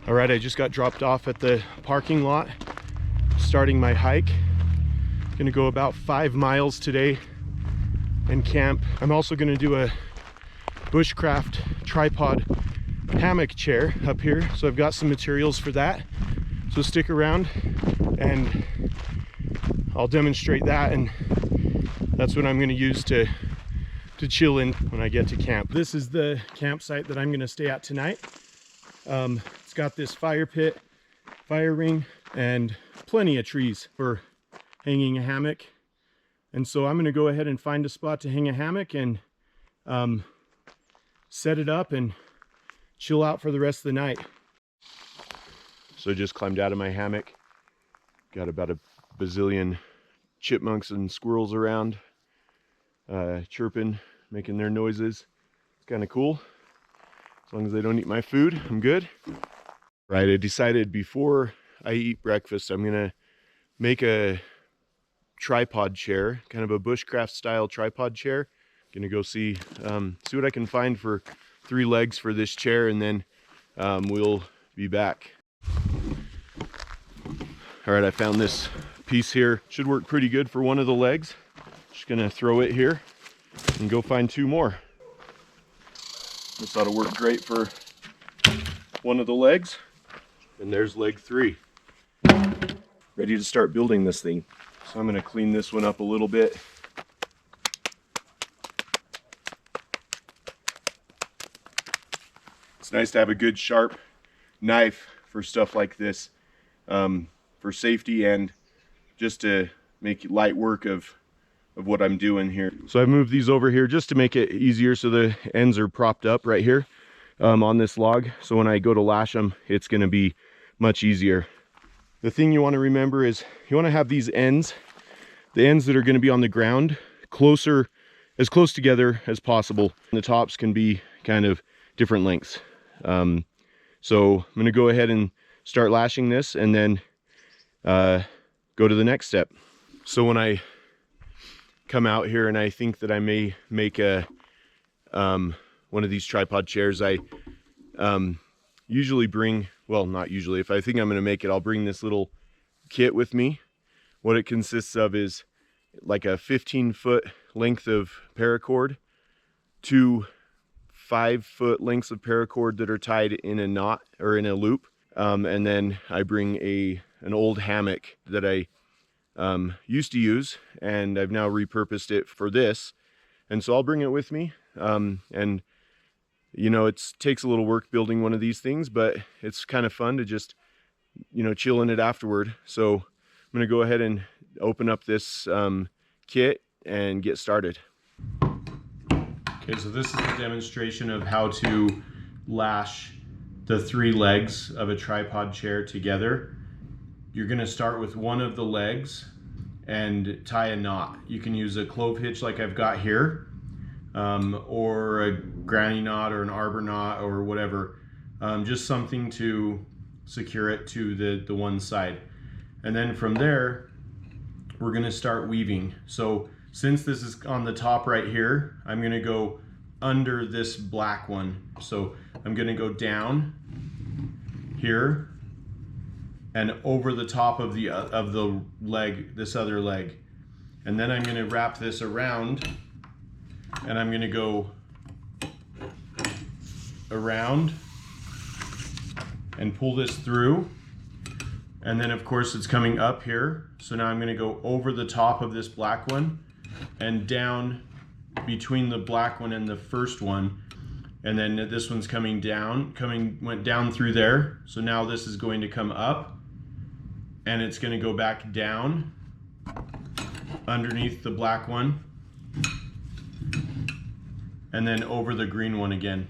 All right, I just got dropped off at the parking lot, starting my hike. Gonna go about 5 miles today and camp. I'm also gonna do a Bushcraft tripod hammock chair up here, so I've got some materials for that. So stick around and I'll demonstrate that, and that's what I'm gonna use to chill in when I get to camp. This is the campsite that I'm gonna stay at tonight. It's got this fire pit, fire ring, and plenty of trees for hanging a hammock. And so I'm gonna go ahead and find a spot to hang a hammock and set it up and chill out for the rest of the night. So I just climbed out of my hammock. Got about a bazillion chipmunks and squirrels around, chirping, making their noises. It's kind of cool. As long as they don't eat my food, I'm good. Right, I decided before I eat breakfast, I'm gonna make a tripod chair, kind of a Bushcraft style tripod chair. Gonna go see what I can find for 3 legs for this chair, and then we'll be back. All right, I found this piece here. Should work pretty good for one of the legs. Just gonna throw it here and go find 2 more. This ought to work great for one of the legs. And there's leg 3. Ready to start building this thing. So I'm gonna clean this one up a little bit. It's nice to have a good sharp knife for stuff like this, for safety and just to make light work of what I'm doing here. So I moved these over here just to make it easier, so the ends are propped up right here on this log. So when I go to lash them, it's gonna be much easier. The thing you wanna remember is you wanna have these ends, the ends that are gonna be on the ground, as close together as possible. The tops can be kind of different lengths. So I'm gonna go ahead and start lashing this and then go to the next step. So when I come out here and I think that I may make a one of these tripod chairs, I usually bring, well, not usually, if I think I'm going to make it, I'll bring this little kit with me. What it consists of is like a 15-foot length of paracord, 2 5-foot lengths of paracord that are tied in a knot or in a loop, and then I bring an old hammock that I used to use, and I've now repurposed it for this, and so I'll bring it with me. And you know, it takes a little work building one of these things, but it's kind of fun to just, you know, chill in it afterward. So I'm gonna go ahead and open up this kit and get started. Okay, so this is a demonstration of how to lash the 3 legs of a tripod chair together. You're gonna start with one of the legs and tie a knot. You can use a clove hitch like I've got here, or a granny knot or an arbor knot or whatever. Just something to secure it to the one side. And then from there, we're gonna start weaving. So since this is on the top right here, I'm gonna go under this black one. So I'm gonna go down here and over the top of the leg, this other leg. And then I'm gonna wrap this around, and I'm gonna go around and pull this through. And then of course it's coming up here. So now I'm gonna go over the top of this black one and down between the black one and the first one. And then this one's coming down, went down through there. So now this is going to come up, and it's gonna go back down underneath the black one, and then over the green one again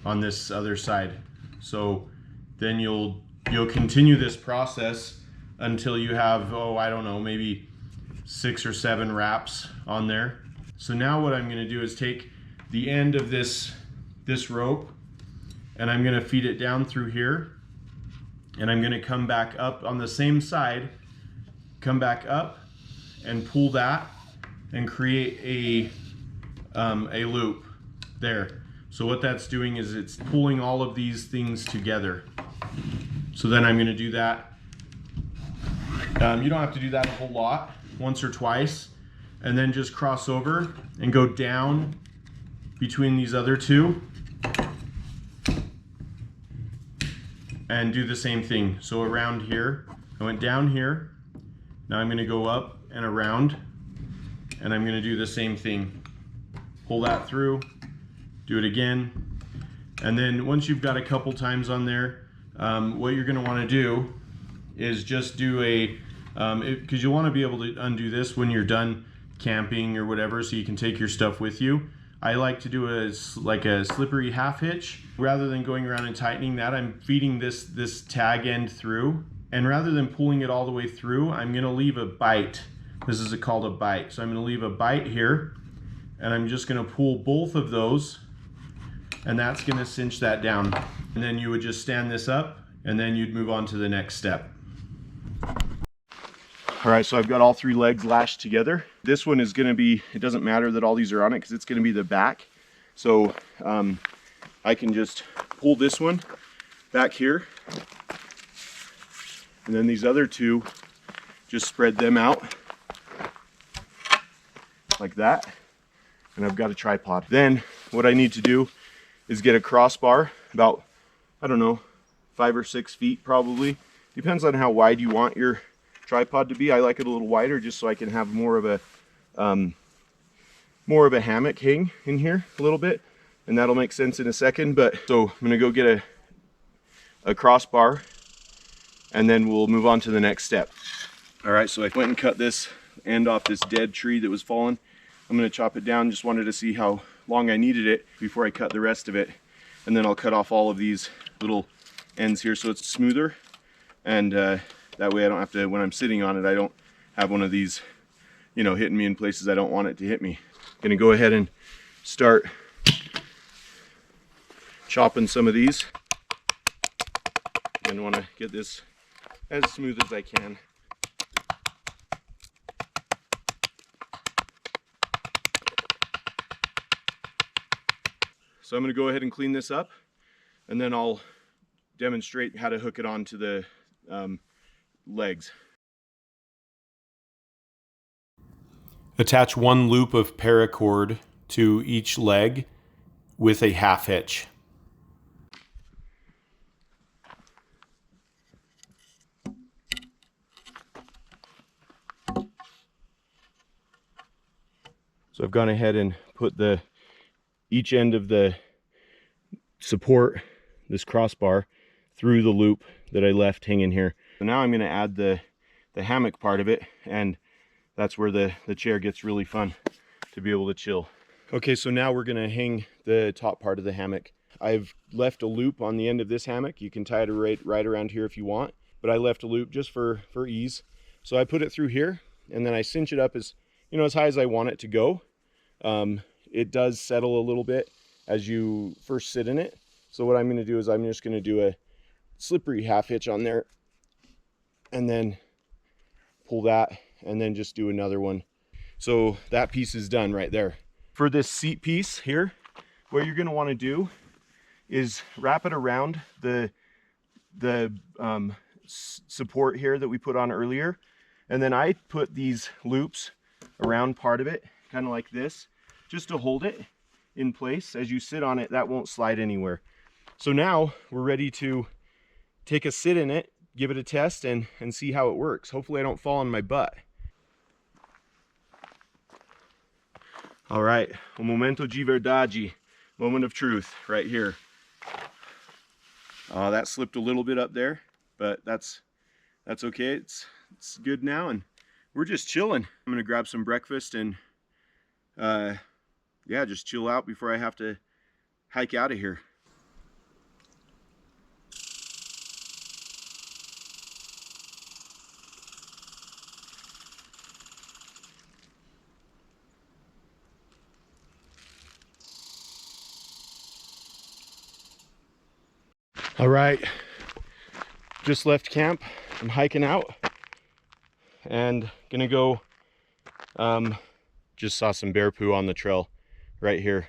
on this other side. So then you'll continue this process until you have, oh, I don't know, maybe 6 or 7 wraps on there. So now what I'm gonna do is take the end of this rope, and I'm gonna feed it down through here, and I'm gonna come back up on the same side, come back up and pull that and create a loop there. So what that's doing is it's pulling all of these things together. So then I'm going to do that. You don't have to do that a whole lot, once or twice, and then just cross over and go down between these other two and do the same thing. So around here, I went down here, now I'm going to go up and around, and I'm going to do the same thing. Pull that through, do it again, and then once you've got a couple times on there, what you're going to want to do is just do a, because you want to be able to undo this when you're done camping or whatever, so you can take your stuff with you. I like to do like a slippery half hitch. Rather than going around and tightening that, I'm feeding this tag end through, and rather than pulling it all the way through, I'm going to leave a bite. This is called a bite. So I'm going to leave a bite here, and I'm just going to pull both of those, and that's going to cinch that down. And then you would just stand this up, and then you'd move on to the next step. All right, so I've got all three legs lashed together. This one is going to be, it doesn't matter that all these are on it because it's going to be the back. So I can just pull this one back here, and then these other two, just spread them out like that, and I've got a tripod. Then what I need to do is get a crossbar about, I don't know, 5 or 6 feet probably. Depends on how wide you want your tripod to be. I like it a little wider just so I can have more of a hammock hang in here a little bit, and that'll make sense in a second. But so I'm gonna go get a crossbar, and then we'll move on to the next step. All right, so I went and cut this end off this dead tree that was fallen. I'm gonna chop it down. Just wanted to see how long I needed it before I cut the rest of it, and then I'll cut off all of these little ends here so it's smoother, and that way I don't have to, when I'm sitting on it, I don't have one of these, you know, hitting me in places I don't want it to hit me. Gonna go ahead and start chopping some of these. And want to get this as smooth as I can. So I'm going to go ahead and clean this up, and then I'll demonstrate how to hook it onto the legs. Attach one loop of paracord to each leg with a half hitch. So I've gone ahead and put each end of the support, this crossbar, through the loop that I left hanging here. So now I'm going to add the hammock part of it, and that's where the chair gets really fun to be able to chill. Okay, so now we're going to hang the top part of the hammock. I've left a loop on the end of this hammock. You can tie it right around here if you want, but I left a loop just for ease. So I put it through here, and then I cinch it up as, you know, as high as I want it to go. It does settle a little bit as you first sit in it. So what I'm going to do is I'm just going to do a slippery half hitch on there, and then pull that, and then just do another one. So that piece is done right there. For this seat piece here, what you're going to want to do is wrap it around the support here that we put on earlier, and then I put these loops around part of it, kind of like this, just to hold it in place. As you sit on it, that won't slide anywhere. So now we're ready to take a sit in it, give it a test, and see how it works. Hopefully I don't fall on my butt. All right, un momento de verdade, moment of truth right here. That slipped a little bit up there, but that's okay. It's good now, and we're just chilling. I'm gonna grab some breakfast and yeah, just chill out before I have to hike out of here. All right, just left camp. I'm hiking out and gonna go, just saw some bear poo on the trail right here.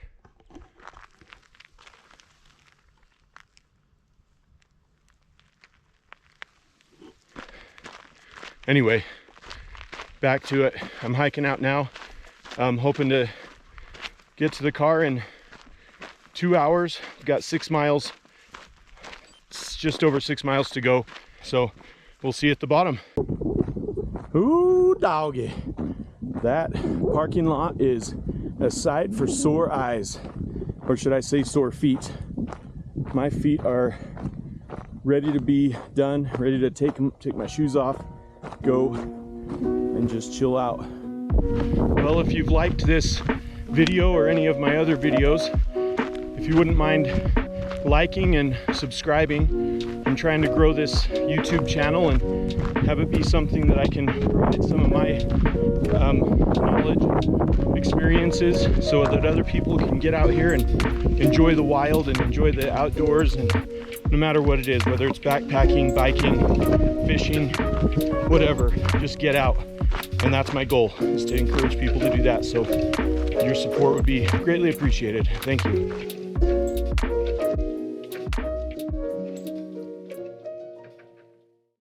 Anyway, back to it. I'm hiking out now. I'm hoping to get to the car in 2 hours. I've got 6 miles. It's just over 6 miles to go. So we'll see you at the bottom. Ooh, doggy. That parking lot is a sight for sore eyes. Or should I say sore feet. My feet are ready to be done, ready to take my shoes off, go and just chill out. Well, if you've liked this video or any of my other videos, if you wouldn't mind liking and subscribing, I'm trying to grow this YouTube channel and have it be something that I can provide some of my knowledge, experiences, so that other people can get out here and enjoy the wild and enjoy the outdoors, and no matter what it is, whether it's backpacking, biking, fishing, whatever, just get out. And that's my goal, is to encourage people to do that. So your support would be greatly appreciated. Thank you.